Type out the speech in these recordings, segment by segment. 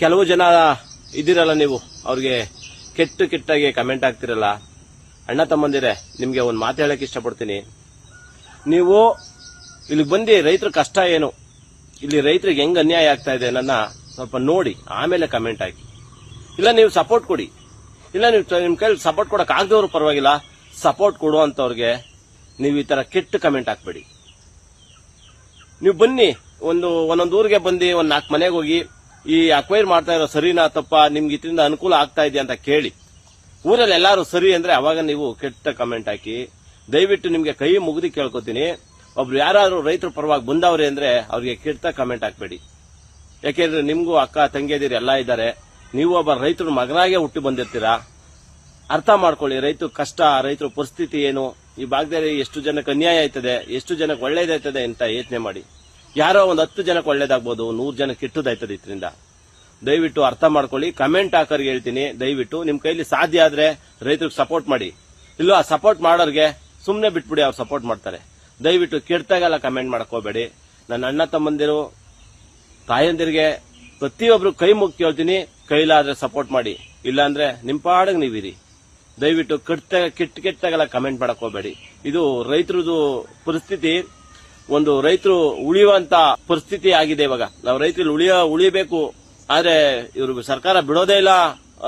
ಕೆಲವು ಜನ ಇದ್ದೀರಲ್ಲ, ನೀವು ಅವ್ರಿಗೆ ಕೆಟ್ಟಾಗಿ ಕಮೆಂಟ್ ಆಗ್ತಿರಲ್ಲ. ಅಣ್ಣ ತಮ್ಮಂದಿರೆ, ನಿಮ್ಗೆ ಒಂದು ಮಾತು ಹೇಳಕ್ ಇಷ್ಟಪಡ್ತೀನಿ. ನೀವು ಇಲ್ಲಿಗೆ ಬಂದು ರೈತರ ಕಷ್ಟ ಏನು, ಇಲ್ಲಿ ರೈತರಿಗೆ ಹೆಂಗ್ ಅನ್ಯಾಯ ಆಗ್ತಾ ಇದೆ ನನ್ನ ಸ್ವಲ್ಪ ನೋಡಿ ಆಮೇಲೆ ಕಮೆಂಟ್ ಹಾಕಿ. ಇಲ್ಲ ನೀವು ಸಪೋರ್ಟ್ ಕೊಡಿ, ಇಲ್ಲ ನೀವು ನಿಮ್ ಕೈಲಿ ಸಪೋರ್ಟ್ ಕೊಡಕ್ ಆಗದವ್ರು ಪರವಾಗಿಲ್ಲ, ಸಪೋರ್ಟ್ ಕೊಡುವಂತವ್ರಿಗೆ ನೀವು ಈ ತರ ಕೆಟ್ಟ ಕಮೆಂಟ್ ಹಾಕ್ಬೇಡಿ. ನೀವು ಬನ್ನಿ, ಒಂದೊಂದು ಊರಿಗೆ ಬಂದು ಒಂದ್ 4 ಮನೆಗೆ ಹೋಗಿ ಈ ಅಕ್ವೈರ್ ಮಾಡ್ತಾ ಇರೋ ಸರಿನಾ ತಪ್ಪ, ನಿಮ್ಗೆ ಇದರಿಂದ ಅನುಕೂಲ ಆಗ್ತಾ ಇದೆಯಾ ಅಂತ ಕೇಳಿ. ಊರಲ್ಲಿ ಎಲ್ಲಾರು ಸರಿ ಅಂದ್ರೆ ಅವಾಗ ನೀವು ಕೆಟ್ಟ ಕಮೆಂಟ್ ಹಾಕಿ. ದಯವಿಟ್ಟು ನಿಮ್ಗೆ ಕೈ ಮುಗಿದು ಕೇಳ್ಕೊತೀನಿ, ಒಬ್ರು ಯಾರು ರೈತರ ಪರವಾಗಿ ಬಂದವ್ರೆ ಅಂದ್ರೆ ಅವ್ರಿಗೆ ಕೆಟ್ಟ ಕಮೆಂಟ್ ಹಾಕ್ಬೇಡಿ. ಯಾಕೆಂದ್ರೆ ನಿಮ್ಗೂ ಅಕ್ಕ ತಂಗಿಯದಿರು ಎಲ್ಲ ಇದ್ದಾರೆ, ನೀವು ಒಬ್ಬ ರೈತರ ಮಗನಾಗೆ ಹುಟ್ಟಿ ಬಂದಿರ್ತೀರಾ. ಅರ್ಥ ಮಾಡ್ಕೊಳ್ಳಿ, ರೈತರ ಕಷ್ಟ, ರೈತರ ಪರಿಸ್ಥಿತಿ ಏನು, ಈ ಭಾಗದಲ್ಲಿ ಎಷ್ಟು ಜನಕ್ಕೆ ಅನ್ಯಾಯ ಆಯ್ತದೆ, ಎಷ್ಟು ಜನಕ್ಕೆ ಒಳ್ಳೇದಾಯ್ತದೆ ಅಂತ ಯೋಚನೆ ಮಾಡಿ. ಯಾರೋ ಒಂದು 10 ಜನಕ್ಕೆ ಒಳ್ಳೇದಾಗ್ಬೋದು, 100 ಜನಕ್ಕೆ ಕೆಟ್ಟದಾಯ್ತದೆ ಇದರಿಂದ. ದಯವಿಟ್ಟು ಅರ್ಥ ಮಾಡ್ಕೊಳ್ಳಿ. ಕಮೆಂಟ್ ಹಾಕೋರ್ಗೆ ಹೇಳ್ತೀನಿ, ದಯವಿಟ್ಟು ನಿಮ್ ಕೈಲಿ ಸಾಧ್ಯ ಆದ್ರೆ ರೈತರಿಗೆ ಸಪೋರ್ಟ್ ಮಾಡಿ. ಇಲ್ಲೋ ಆ ಸಪೋರ್ಟ್ ಮಾಡೋರ್ಗೆ ಸುಮ್ನೆ ಬಿಟ್ಬಿಡಿ, ಅವ್ರು ಸಪೋರ್ಟ್ ಮಾಡ್ತಾರೆ. ದಯವಿಟ್ಟು ಕೆಡ್ತಾಗೆಲ್ಲ ಕಮೆಂಟ್ ಮಾಡಕ್ ಹೋಗ್ಬೇಡಿ. ನನ್ನ ಅಣ್ಣ ತಮ್ಮಂದಿರು ತಾಯಂದಿರಿಗೆ ಪ್ರತಿಯೊಬ್ರು ಕೈ ಮುಗಿ ಕೇಳ್ತೀನಿ, ಕೈಲಾದ್ರೆ ಸಪೋರ್ಟ್ ಮಾಡಿ, ಇಲ್ಲಾಂದ್ರೆ ನಿಮ್ ಪಾಡಿಗೆ ನೀವಿರಿ. ದಯವಿಟ್ಟು ಕೆಟ್ಟಾಗೆಲ್ಲ ಕಮೆಂಟ್ ಮಾಡಕ್ ಹೋಗ್ಬೇಡಿ. ಇದು ರೈತರದು ಪರಿಸ್ಥಿತಿ, ಒಂದು ರೈತರು ಉಳಿಯುವಂತ ಪರಿಸ್ಥಿತಿ ಆಗಿದೆ ಇವಾಗ. ನಾವು ರೈತರಲ್ಲಿ ಉಳಿಯಬೇಕು, ಆದ್ರೆ ಇವರು ಸರ್ಕಾರ ಬಿಡೋದೇ ಇಲ್ಲ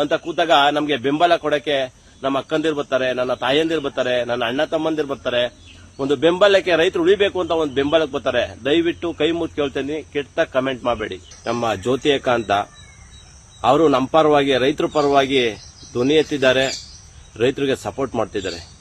ಅಂತ ಕೂತಾಗ ನಮ್ಗೆ ಬೆಂಬಲ ಕೊಡಕ್ಕೆ ನಮ್ಮ ಅಕ್ಕಂದಿರು ಬರ್ತಾರೆ, ನನ್ನ ತಾಯಂದಿರು ಬರ್ತಾರೆ, ನನ್ನ ಅಣ್ಣ ತಮ್ಮಂದಿರು ಬರ್ತಾರೆ. ಒಂದು ಬೆಂಬಲಕ್ಕೆ ರೈತರು ಉಳಿಬೇಕು ಅಂತ ಒಂದು ಬೆಂಬಲಕ್ಕೆ ಬರ್ತಾರೆ. ದಯವಿಟ್ಟು ಕೈ ಮುಗಿ ಕೇಳ್ತೀನಿ, ಕೆಟ್ಟ ಕಮೆಂಟ್ ಮಾಡಬೇಡಿ. ನಮ್ಮ ಜ್ಯೋತಿ ಅಕ್ಕ ಅಂತ ಅವರು ನಮ್ಮ ಪರವಾಗಿ, ರೈತರ ಪರವಾಗಿ ಧ್ವನಿ ಎತ್ತಿದ್ದಾರೆ, ರೈತರಿಗೆ ಸಪೋರ್ಟ್ ಮಾಡ್ತಿದ್ದಾರೆ.